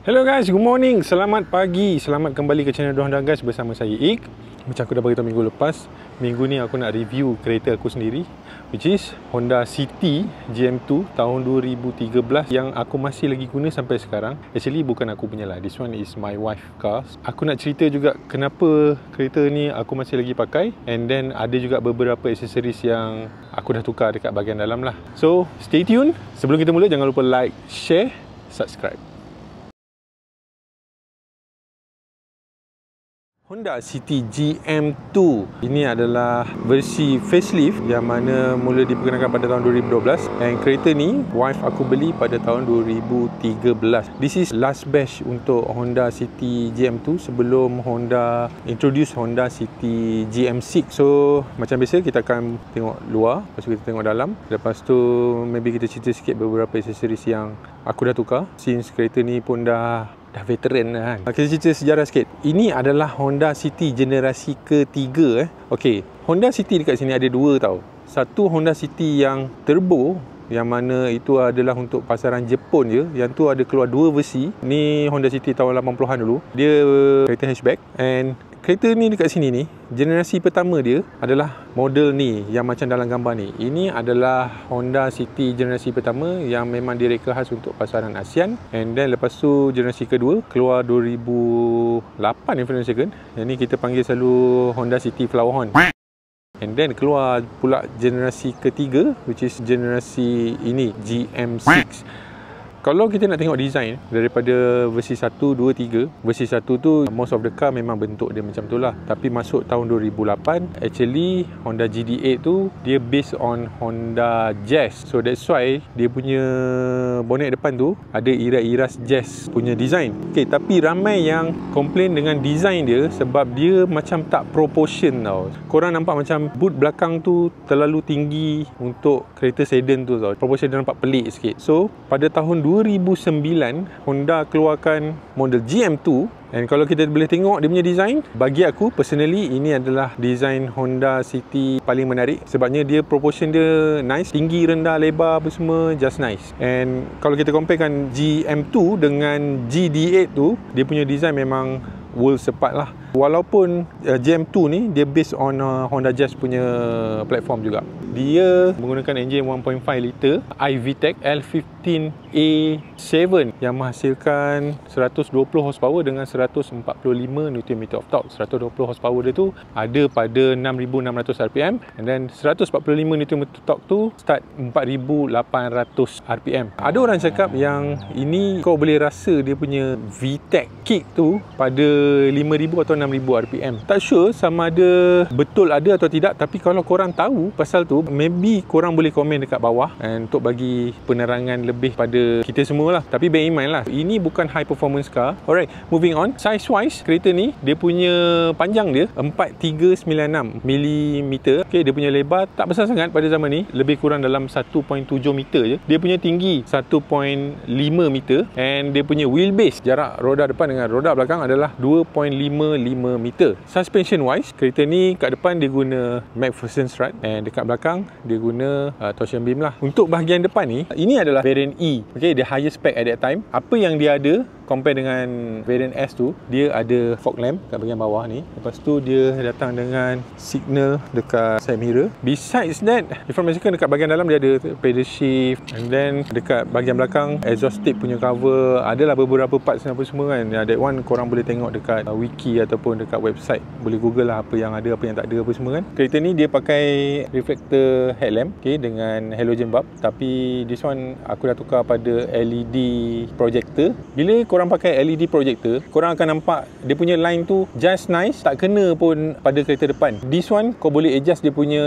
Hello guys, good morning, selamat pagi, selamat kembali ke channel Honda guys bersama saya Ik. Macam aku dah beritahu minggu lepas, minggu ni aku nak review kereta aku sendiri, which is Honda City GM2 tahun 2013 yang aku masih lagi guna sampai sekarang. Actually bukan aku punya lah, this one is my wife car. Aku nak cerita juga kenapa kereta ni aku masih lagi pakai, and then ada juga beberapa aksesoris yang aku dah tukar dekat bahagian dalam lah. So stay tune. Sebelum kita mula, jangan lupa like, share, subscribe. Honda City GM2 ini adalah versi facelift yang mana mula diperkenalkan pada tahun 2012, dan kereta ni wife aku beli pada tahun 2013. This is last batch untuk Honda City GM2 sebelum Honda introduce Honda City GM6. So macam biasa kita akan tengok luar, lepas tu kita tengok dalam, lepas tu maybe kita cerita sikit beberapa aksesoris yang aku dah tukar since kereta ni pun dah veteran lah kan. Kita cerita sejarah sikit. Ini adalah Honda City generasi ketiga Okey, Honda City dekat sini ada dua tau. Satu Honda City yang turbo, yang mana itu adalah untuk pasaran Jepun je. Yang tu ada keluar dua versi. Ni Honda City tahun 80-an dulu. Dia kereta hatchback, and kereta ni dekat sini ni, generasi pertama dia adalah model ni yang macam dalam gambar ni. Ini adalah Honda City generasi pertama yang memang direka khas untuk pasaran ASEAN. And then lepas tu generasi kedua keluar 2008 if I'm not mistaken. Yang ni kita panggil selalu Honda City Flowerhorn. And then keluar pula generasi ketiga, which is generasi ini GM6. Kalau kita nak tengok design daripada versi 1, 2, 3, versi 1 tu most of the car memang bentuk dia macam tu lah. Tapi masuk tahun 2008, actually Honda GD8 tu dia based on Honda Jazz. So that's why dia punya bonet depan tu ada iras-iras Jazz punya design. Okay, tapi ramai yang komplain dengan design dia sebab dia macam tak proportion tau. Korang nampak macam boot belakang tu terlalu tinggi untuk kereta sedan tu tau. Proportion dia nampak pelik sikit. So pada tahun 2009 Honda keluarkan model GM2, dan kalau kita boleh tengok dia punya design, bagi aku personally ini adalah design Honda City paling menarik sebabnya dia proportion dia nice, tinggi, rendah, lebar apa semua just nice. And kalau kita comparekan GM2 dengan GD8 tu, dia punya design memang world sepat lah. Walaupun GM2 ni dia based on Honda Jazz punya platform juga. Dia menggunakan enjin 1.5 liter iVTEC L15A7 yang menghasilkan 120 horsepower dengan 145 Nm of torque. 120 horsepower dia tu ada pada 6,600 RPM, and then 145 Nm torque tu start 4,800 RPM. Ada orang cakap yang ini kau boleh rasa dia punya VTEC kick tu pada 5,000 atau 6,000 RPM. Tak sure sama ada betul ada atau tidak, tapi kalau korang tahu pasal tu, maybe korang boleh komen dekat bawah untuk bagi penerangan lebih pada kita semua lah. Tapi bear in mind lah, ini bukan high performance car. Alright, moving on. Size wise, kereta ni dia punya panjang dia 4396 mm. Okay, dia punya lebar tak besar sangat pada zaman ni, lebih kurang dalam 1.7 meter je. Dia punya tinggi 1.5 meter, and dia punya wheelbase, jarak roda depan dengan roda belakang adalah 2.55 meter. Suspension wise, kereta ni kat depan dia guna McPherson strut, and dekat belakang dia guna torsion beam lah. Untuk bahagian depan ni, ini adalah variant E. Okay, the highest spec at that time. Apa yang dia ada compare dengan variant S tu, dia ada fog lamp kat bahagian bawah ni. Lepas tu dia datang dengan signal dekat side mirror. Besides that, information dekat bahagian dalam dia ada pedal shift, and then dekat bahagian belakang exhaust tip punya cover. Adalah beberapa parts apa semua kan. That one korang boleh tengok dekat wiki ataupun dekat website. Boleh google lah apa yang ada, apa yang tak ada apa semua kan. Kereta ni dia pakai reflector headlamp, okay, dengan halogen bulb. Tapi this one aku dah tukar pada LED projector. Bila korang pakai LED projector, korang akan nampak dia punya line tu just nice, tak kena pun pada kereta depan. This one kau boleh adjust dia punya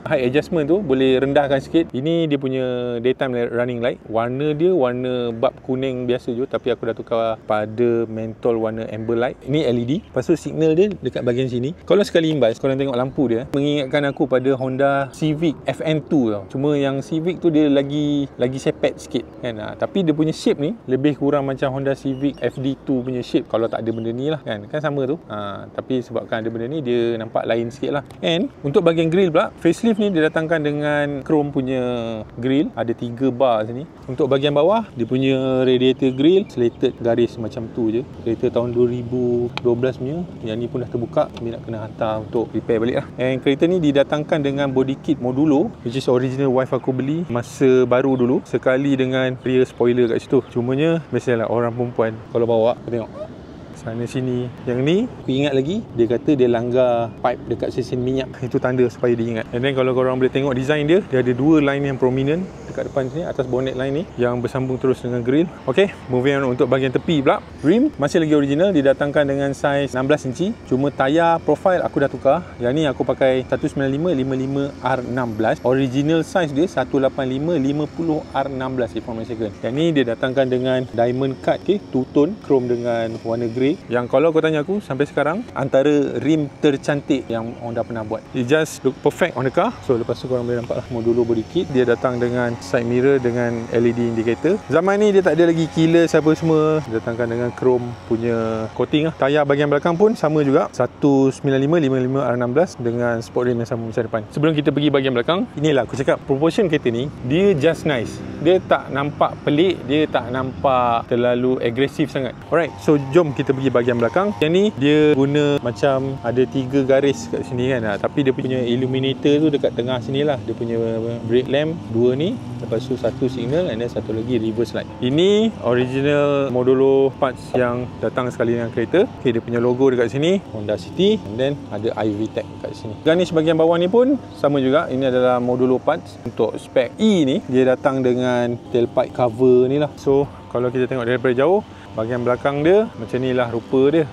height adjustment tu, boleh rendahkan sikit. Ini dia punya daytime running light. Warna dia warna bulb kuning biasa je, tapi aku dah tukar pada mentol warna amber light. Ini LED. Lepas tu signal dia dekat bahagian sini. Kalau sekali imbas korang tengok lampu dia, mengingatkan aku pada Honda Civic FN2 tau. Cuma yang Civic tu dia lagi sepet sikit kan. Tapi dia punya shape ni lebih kurang macam Honda Civic FD2 punya shape kalau tak ada benda ni lah kan sama tu. Tapi sebabkan ada benda ni dia nampak lain sikit lah. And untuk bahagian grill pula, facelift ni dia datangkan dengan chrome punya grill, ada 3 bar sini. Untuk bahagian bawah dia punya radiator grill slated garis macam tu je. Kereta tahun 2012 punya, yang ni pun dah terbuka, ni nak kena hantar untuk repair balik lah. And kereta ni didatangkan dengan body kit modulo, which is original wife aku beli masa baru dulu, sekali dengan rear spoiler kat situ. Cumanya biasalah orang perempuan kalau bawa, kau tengok sana sini. Yang ni aku ingat lagi, dia kata dia langgar pipe dekat stesen minyak. Itu tanda supaya dia ingat. And then kalau korang boleh tengok design dia, dia ada 2 line yang prominent dekat depan sini, atas bonnet line ni yang bersambung terus dengan grill. Okay, moving on untuk bahagian tepi pula. Rim masih lagi original, didatangkan dengan saiz 16 inci. Cuma tayar profile aku dah tukar. Yang ni aku pakai 195/55R16. Original size dia 185/50R16 if I'm not mistaken. Yang ni dia datangkan dengan diamond cut, okay, two tone chrome dengan warna grey. Yang kalau kau tanya aku sampai sekarang antara rim tercantik yang Honda pernah buat. It just look perfect on the car. So lepas tu korang boleh nampak lah modulo body kit. Dia datang dengan side mirror dengan LED indicator. Zaman ni dia tak ada lagi keyless apa semua. Dia datangkan dengan chrome punya coating lah. Tayar bahagian belakang pun sama juga, 195/55R16 dengan sport rim yang sama macam depan. Sebelum kita pergi bahagian belakang, inilah aku cakap proportion kereta ni dia just nice. Dia tak nampak pelik, dia tak nampak terlalu agresif sangat. Alright, so jom kita pergi bahagian belakang. Yang ni dia guna macam ada 3 garis kat sini kan, tapi dia punya illuminator tu dekat tengah sini lah. Dia punya brake lamp 2 ni, lepas tu 1 signal and then 1 lagi reverse light. Ini original modulo parts yang datang sekali dengan kereta. Okay, dia punya logo dekat sini Honda City, and then ada iVTEC kat sini. Garnish bahagian bawah ni pun sama juga. Ini adalah modulo parts. Untuk spek E ni dia datang dengan tailpipe cover ni lah. So kalau kita tengok daripada jauh, bahagian belakang dia macam ni lah rupa dia.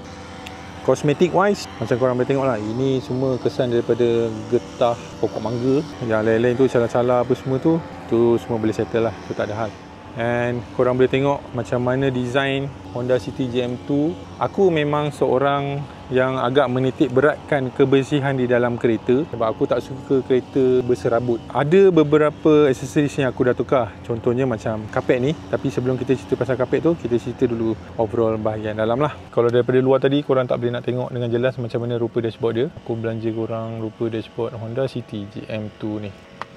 Cosmetic wise, macam korang boleh tengok lah, ini semua kesan daripada getah pokok mangga. Yang lain-lain tu, cala-cala apa semua tu semua boleh settle lah, tu tak ada hal. And korang boleh tengok macam mana design Honda City JM2. Aku memang seorang yang agak menitik beratkan kebersihan di dalam kereta, sebab aku tak suka kereta berserabut. Ada beberapa aksesoris yang aku dah tukar, contohnya macam kapet ni. Tapi sebelum kita cerita pasal kapet tu, kita cerita dulu overall bahagian dalam lah. Kalau daripada luar tadi korang tak boleh nak tengok dengan jelas macam mana rupa dashboard dia. Aku belanja korang rupa dashboard Honda City JM2 ni.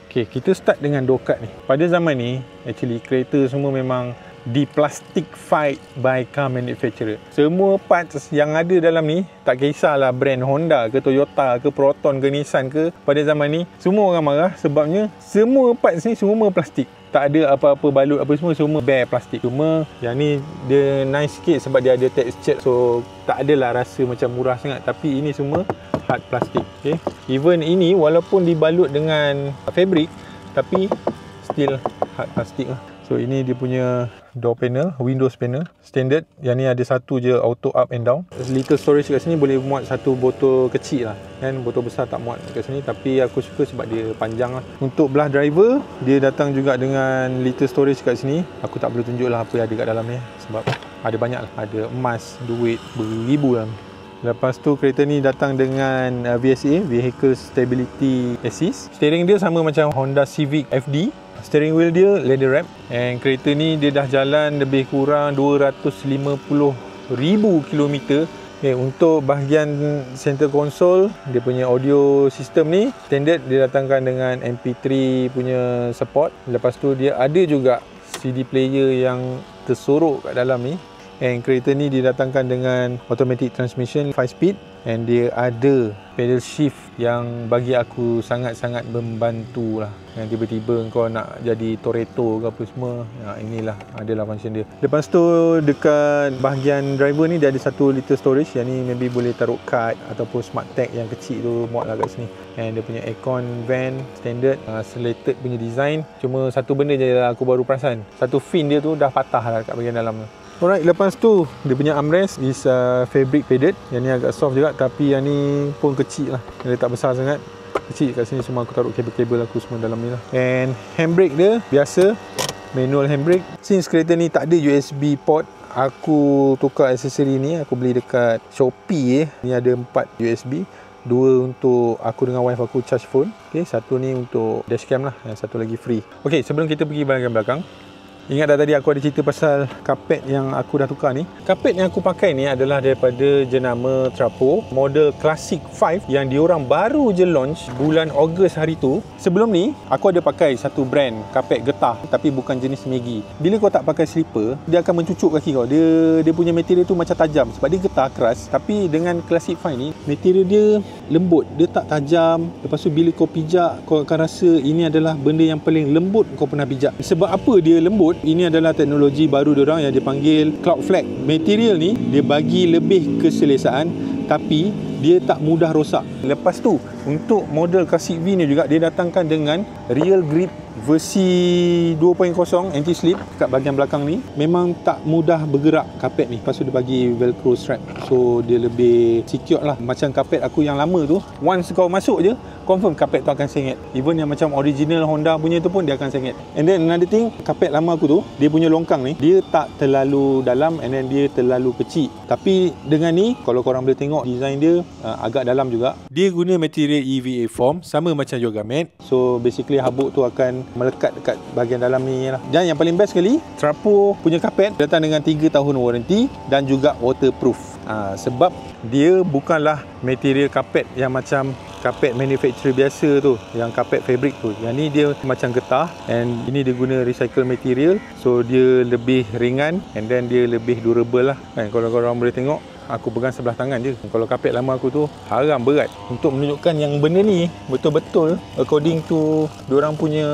Okay, kita start dengan door cut ni. Pada zaman ni, actually kereta semua memang di-plastified by car manufacturer. Semua parts yang ada dalam ni, tak kisahlah brand Honda ke Toyota ke Proton ke Nissan ke, pada zaman ni semua orang marah sebabnya semua parts ni semua plastik. Tak ada apa-apa balut apa semua bare plastik. Cuma yang ni dia nice sikit sebab dia ada texture, so tak adalah rasa macam murah sangat. Tapi ini semua hard plastik. Okay, even ini walaupun dibalut dengan fabric, tapi still hard plastik lah. So ini dia punya door panel, windows panel standard. Yang ni ada satu je auto up and down. Little storage kat sini boleh muat satu botol kecil lah kan, botol besar tak muat kat sini. Tapi aku suka sebab dia panjang lah. Untuk belah driver, dia datang juga dengan little storage kat sini. Aku tak boleh tunjuk lah apa yang ada kat dalam ni sebab ada banyak lah, ada emas, duit beribu lah. Lepas tu kereta ni datang dengan VSA, Vehicle Stability Assist. Steering dia sama macam Honda Civic FD. Steering wheel dia leather wrap. And kereta ni dia dah jalan lebih kurang 250,000 km. Okay, untuk bahagian center console, dia punya audio system ni standard, dia datangkan dengan MP3 punya support. Lepas tu dia ada juga CD player yang tersorok kat dalam ni. And kereta ni didatangkan dengan automatic transmission 5 speed, and dia ada pedal shift yang bagi aku sangat-sangat membantu lah. Yang tiba-tiba kau nak jadi Toretto ke apa semua, inilah adalah function dia. Lepas tu dekat bahagian driver ni dia ada satu little storage. Yang ni maybe boleh taruh card ataupun smart tag yang kecil tu, muat lah kat sini. And dia punya aircon vent standard, slated punya design. Cuma satu benda je aku baru perasan, satu fin dia tu dah patah lah kat bahagian dalam tu. Alright, lepas tu dia punya armrest is fabric padded. Yang ni agak soft juga, tapi yang ni pun kecil lah, dia tak besar sangat, kecil. Kat sini semua aku taruh kabel-kabel aku semua dalam ni lah. And handbrake dia biasa manual handbrake. Since kereta ni tak ada USB port, aku tukar aksesori ni, aku beli dekat Shopee. Ni ada 4 USB, 2 untuk aku dengan wife aku charge phone. Okay, satu ni untuk dashcam lah, yang satu lagi free. Okay, sebelum kita pergi bahagian belakang, Ingat dah tadi aku ada cerita pasal kapet yang aku dah tukar ni. Kapet yang aku pakai ni adalah daripada jenama Trapo model Classic 5 yang diorang baru je launch bulan Ogos hari tu. Sebelum ni aku ada pakai satu brand kapet getah tapi bukan jenis Maggie. Bila kau tak pakai slipper, dia akan mencucuk kaki kau. Dia punya material tu macam tajam sebab dia getah keras. Tapi dengan Classic 5 ni material dia lembut, dia tak tajam. Lepas tu bila kau pijak, kau akan rasa ini adalah benda yang paling lembut kau pernah pijak. Sebab apa dia lembut? Ini adalah teknologi baru diorang yang dipanggil Cloud Flex. Material ni dia bagi lebih keselesaan tapi dia tak mudah rosak. Lepas tu untuk model Classic V ni juga dia datangkan dengan Real Grip versi 2.0 anti-slip kat bahagian belakang ni. Memang tak mudah bergerak kapet ni. Lepas tu dia bagi velcro strap, so dia lebih secure lah. Macam kapet aku yang lama tu, once kau masuk je confirm kapet tu akan sengit. Even yang macam original Honda punya tu pun dia akan sengit. And then another thing, kapet lama aku tu, dia punya longkang ni dia tak terlalu dalam and then dia terlalu kecil. Tapi dengan ni kalau korang boleh tengok design dia agak dalam juga. Dia guna material EVA foam sama macam Yoga Mat. So basically habuk tu akan melekat dekat bahagian dalam ni lah. Dan yang paling best sekali, Trapo punya kapet datang dengan 3 tahun warranty dan juga waterproof. Sebab dia bukanlah material kapet yang macam kapet manufacturer biasa tu, yang kapet fabric tu. Yang ni dia macam getah and ini dia guna recycle material, so dia lebih ringan and then dia lebih durable lah. Kalau korang boleh tengok, aku pegang sebelah tangan je. Kalau kapet lama aku tu haram berat. Untuk menunjukkan yang benda ni betul-betul according to diorang punya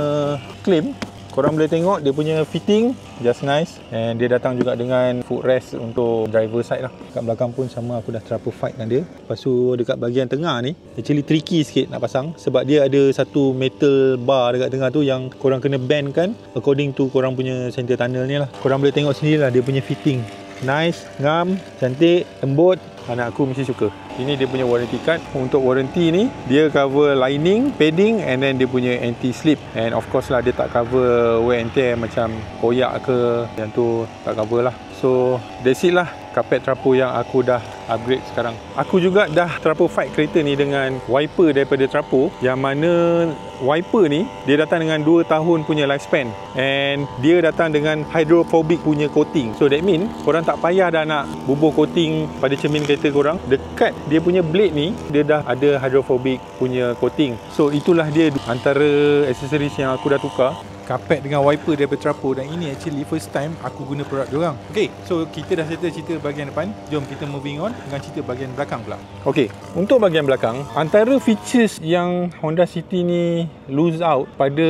claim, korang boleh tengok dia punya fitting just nice and dia datang juga dengan footrest untuk driver side lah. Kat belakang pun sama, aku dah Trapo fight dengan dia. Lepas tu dekat bahagian tengah ni actually tricky sikit nak pasang sebab dia ada satu metal bar dekat tengah tu yang korang kena bend kan according to korang punya center tunnel ni lah. Korang boleh tengok sendiri lah dia punya fitting nice, ngam, cantik, lembut. Anak aku mesti suka. Ini dia punya warranty card. Untuk warranty ni dia cover lining, padding and then dia punya anti-slip. And of course lah dia tak cover wear and tear macam koyak ke, yang tu tak cover lah. So that's it lah kapet Trapo yang aku dah upgrade sekarang. Aku juga dah Trapo fight kereta ni dengan wiper daripada Trapo, yang mana wiper ni dia datang dengan 2 tahun punya lifespan and dia datang dengan hydrophobic punya coating. So that mean korang tak payah dah nak bubuh coating pada cermin kereta korang. Dekat dia punya blade ni dia dah ada hydrophobic punya coating. So itulah dia antara aksesoris yang aku dah tukar, kapet dengan wiper daripada Trapo. Dan ini actually first time aku guna produk diorang. Okay, so kita dah settle cerita bahagian depan. Jom kita moving on dengan cerita bahagian belakang pula. Okay, untuk bahagian belakang, antara features yang Honda City ni lose out pada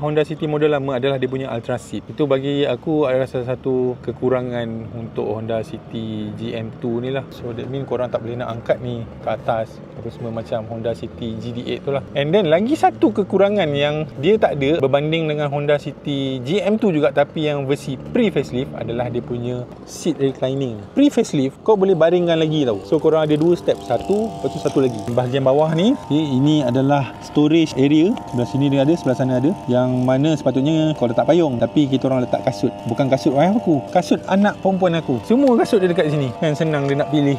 Honda City model lama adalah dia punya Ultra Seat. Itu bagi aku adalah salah satu kekurangan untuk Honda City GM2 ni lah. So that mean korang tak boleh nak angkat ni ke atas apa semua macam Honda City GD8 tu lah. And then lagi satu kekurangan yang dia tak ada berbanding dengan Honda City GM2 juga tapi yang versi pre-facelift adalah dia punya seat reclining. Pre-facelift kau boleh baringkan lagi tau. So korang ada 2 step, satu lepas tu satu lagi. Bahagian bawah ni, ini adalah storage area. Sebelah sini dia ada, sebelah sana ada, yang mana sepatutnya kau letak payung tapi kita orang letak kasut. Bukan kasut wife aku, kasut anak perempuan aku. Semua kasut dia dekat sini kan, senang dia nak pilih.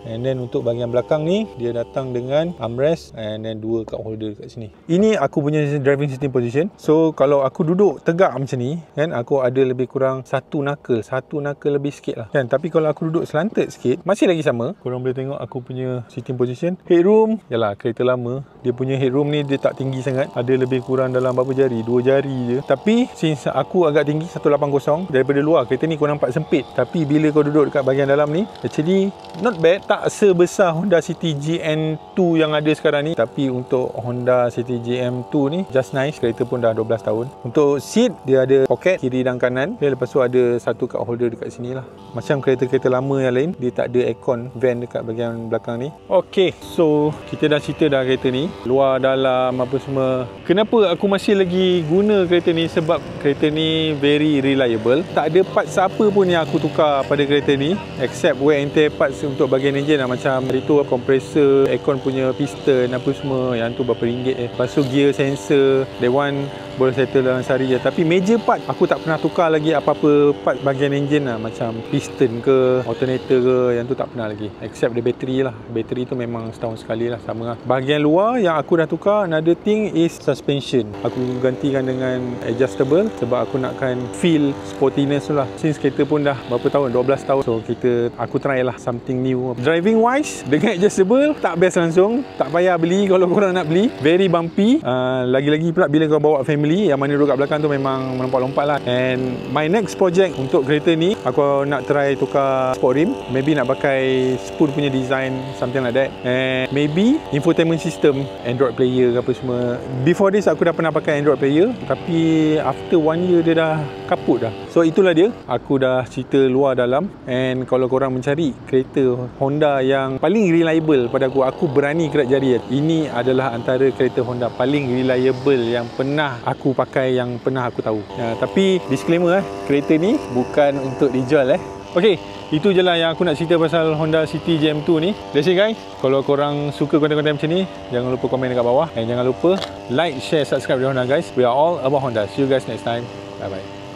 And then untuk bahagian belakang ni dia datang dengan armrest and then 2 cup holder dekat sini. Ini aku punya driving sitting position. So kalau aku duduk tegak macam ni kan, aku ada lebih kurang satu knuckle lebih sikit lah kan. Tapi kalau aku duduk slanted sikit masih lagi sama. Korang boleh tengok aku punya sitting position. Headroom, yalah kereta lama, dia punya headroom ni dia tak tinggi sangat. Ada lebih kurang dalam berapa jari? 2 jari je. Tapi since aku agak tinggi 180, daripada luar kereta ni kau nampak sempit. Tapi bila kau duduk dekat bahagian dalam ni actually not bad. Tak sebesar Honda City GN2 yang ada sekarang ni, tapi untuk Honda City GM2 ni just nice. Kereta pun dah 12 tahun. Untuk seat dia ada pocket kiri dan kanan. Lepas tu ada satu cup holder dekat sini lah. Macam kereta-kereta lama yang lain, dia tak ada aircon vent dekat bahagian belakang ni. Okay, so kita dah cerita dah kereta ni, luar dalam apa semua. Kenapa aku masih lagi guna kereta ni? Sebab kereta ni very reliable. Tak ada parts apa pun yang aku tukar pada kereta ni except wear and tear parts untuk bahagian enjin lah, macam itu kompresor, aircon punya piston apa semua, yang tu berapa ringgit Lepas tu gear sensor, that one boleh settle dalam sehari je. Tapi major part aku tak pernah tukar lagi apa-apa part bahagian engine lah, macam piston ke, alternator ke, yang tu tak pernah lagi, except the battery lah. Battery tu memang setahun sekali lah, sama lah. Bahagian luar yang aku dah tukar, another thing is suspension. Aku gantikan dengan adjustable sebab aku nakkan feel sportiness tu lah. Since kereta pun dah berapa tahun, 12 tahun, so aku try lah something new. Driving wise, dengan adjustable tak best langsung, tak payah beli kalau korang nak beli. Very bumpy, lagi-lagi pula bila kau bawa family, yang mana duduk kat belakang tu memang melompat-lompat lah. And my next project untuk kereta ni, aku nak try tukar sport rim, maybe nak pakai spoon punya design, something like that, and maybe infotainment system, Android player ke apa semua. Before this aku dah pernah pakai Android player, tapi after 1 year dia dah kaput dah. So itulah dia, aku dah cerita luar dalam. And kalau korang mencari kereta Honda yang paling reliable pada aku berani kerat jari, ini adalah antara kereta Honda paling reliable yang pernah aku pakai, yang pernah aku tahu. Tapi disclaimer, kereta ni bukan untuk dijual. Okay, itu je lah yang aku nak cerita pasal Honda City GM2 ni. That's it guys. Kalau korang suka konten-konten macam ni, jangan lupa komen dekat bawah. Dan jangan lupa like, share, subscribe di Honda guys. We are all about Honda. See you guys next time. Bye bye.